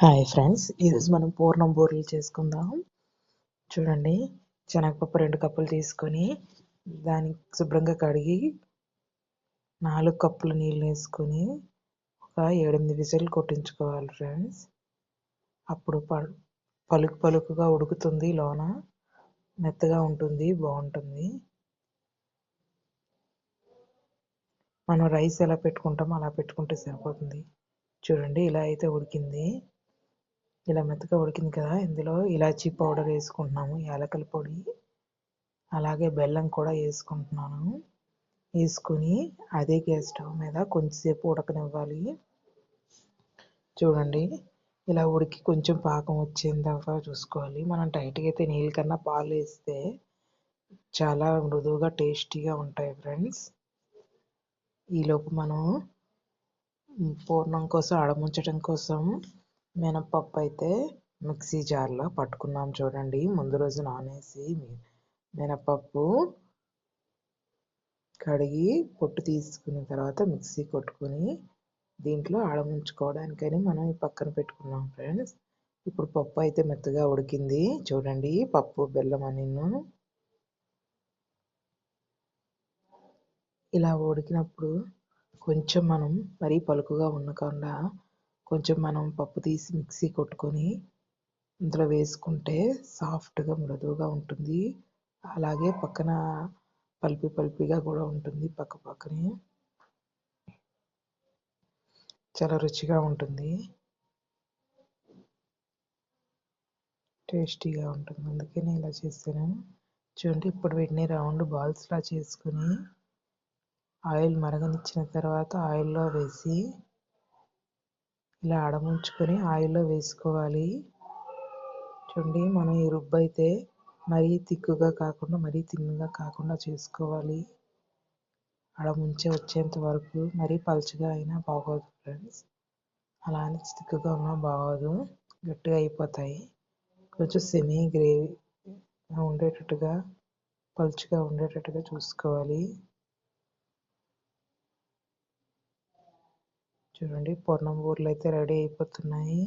Hi friends, ఈరోజు మనం పూర్ణం బూరెలు చేసుకుందాం. చూడండి, శనగపప్పు 2 కప్పులు తీసుకొని దాన్ని శుభ్రంగా కడిగి 4 కప్పుల నీళ్ళు వేసుకొని ఒక 7-8 విజిల్ కొట్టించుకోవాలి ఫ్రెండ్స్. అప్పుడు పలుకుగా ఉడుకుతుంది, లోన మెత్తగా ఉంటుంది, బాగుంటుంది. మనం రైస్ ఎలా పెట్టుకుంటామో అలా పెట్టుకుంటే సరిపోతుంది. చూడండి, ఇలా అయితే ఉడికింది. ఇలా మెత్తగా ఉడికింది కదా, ఇందులో ఇలాచీ పౌడర్ వేసుకుంటున్నాము, యాలకుల పొడి, అలాగే బెల్లం కూడా వేసుకుంటున్నాను. వేసుకుని అదే గ్యాస్ స్టవ్ మీద కొంచెంసేపు ఉడకనివ్వాలి. చూడండి, ఇలా ఉడికి కొంచెం పాకం వచ్చేందాకా చూసుకోవాలి. మనం టైట్గా అయితే నీళ్ళ కన్నా పాలు వేస్తే చాలా మృదువుగా టేస్టీగా ఉంటాయి ఫ్రెండ్స్. ఈలోపు మనం పూర్ణం కోసం అడముంచడం కోసం మినపప్పు అయితే మిక్సీ జార్లో పట్టుకున్నాం. చూడండి, ముందు రోజు నానేసి మినపప్పు కడిగి పొట్టు తీసుకున్న తర్వాత మిక్సీ కొట్టుకొని దీంట్లో అడముంచుకోవడానికని మనం ఈ పక్కన పెట్టుకున్నాం ఫ్రెండ్స్. ఇప్పుడు పప్పు అయితే మెత్తగా ఉడికింది. చూడండి, పప్పు బెల్లం అనిను ఇలా ఉడికినప్పుడు కొంచెం మనం మరీ పలుకుగా ఉండకుండా కొంచెం మనం పప్పు తీసి మిక్సీ కొట్టుకొని ఇందులో వేసుకుంటే సాఫ్ట్గా మృదువుగా ఉంటుంది. అలాగే పక్కన పల్పీగా కూడా ఉంటుంది. పక్కనే చాలా రుచిగా ఉంటుంది, టేస్టీగా ఉంటుంది. అందుకని ఇలా చేస్తాను. చూడండి, ఇప్పుడు వీటిని రౌండ్ బాల్స్లా చేసుకుని ఆయిల్ మరగనిచ్చిన తర్వాత ఆయిల్లో వేసి ఇలా అడముంచుకొని ఆయిల్లో వేసుకోవాలి. చూడండి, మనం ఈ రుబ్బు అయితే మరీ తిక్కుగా కాకుండా మరీ తిన్నగా కాకుండా చేసుకోవాలి. అడముంచి వచ్చేంత వరకు. మరీ పలుచగా అయినా బాగోదు ఫ్రెండ్స్, అలా అని తిక్కుగా ఉన్నా బాగోదు, గట్టిగా అయిపోతాయి. కొంచెం సెమీ గ్రేవీ ఉండేటట్టుగా, పలుచగా ఉండేటట్టుగా చూసుకోవాలి. చూడండి, పూర్ణం బూరెలు అయితే రెడీ అయిపోతున్నాయి.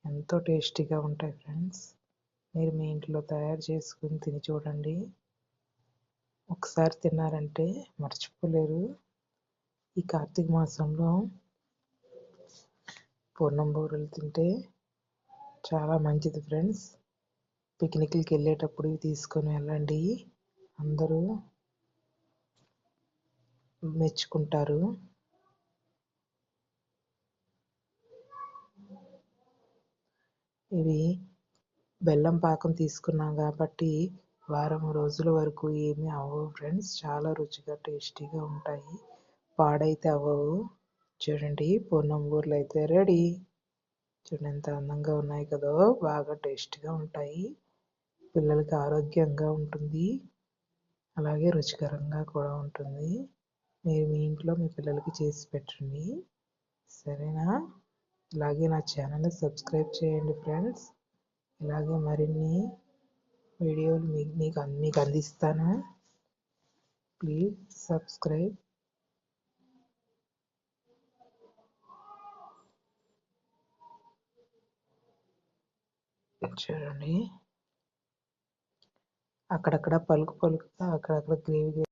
ఎంతో టేస్టీగా ఉంటాయి ఫ్రెండ్స్. మీరు మీ ఇంట్లో తయారు చేసుకుని తిని చూడండి. ఒకసారి తిన్నారంటే మర్చిపోలేరు. ఈ కార్తీక మాసంలో పూర్ణం బూరెలు తింటే చాలా మంచిది ఫ్రెండ్స్. పిక్నిక్లకి వెళ్ళేటప్పుడు తీసుకొని వెళ్ళండి, అందరూ మెచ్చుకుంటారు. ఇవి బెల్లం పాకం తీసుకున్నాం కాబట్టి వారం రోజుల వరకు ఏమీ అవ్వవు ఫ్రెండ్స్. చాలా రుచిగా టేస్టీగా ఉంటాయి, పాడైతే అవ్వవు. చూడండి, పూర్ణం బూరెలు అయితే రెడీ. చూడండి, ఎంత అందంగా ఉన్నాయి కదా, బాగా టేస్టీగా ఉంటాయి. పిల్లలకి ఆరోగ్యంగా ఉంటుంది, అలాగే రుచికరంగా కూడా ఉంటుంది. మీరు మీ ఇంట్లో మీ పిల్లలకి చేసి పెట్టండి, సరేనా? ఇలాగే నా ఛానల్ని సబ్స్క్రైబ్ చేయండి ఫ్రెండ్స్. ఇలాగే మరిన్ని వీడియోలు మీకు అందిస్తాను. Please subscribe. చూడండి, అక్కడక్కడ పలుకుగా, అక్కడక్కడ గ్రేవీ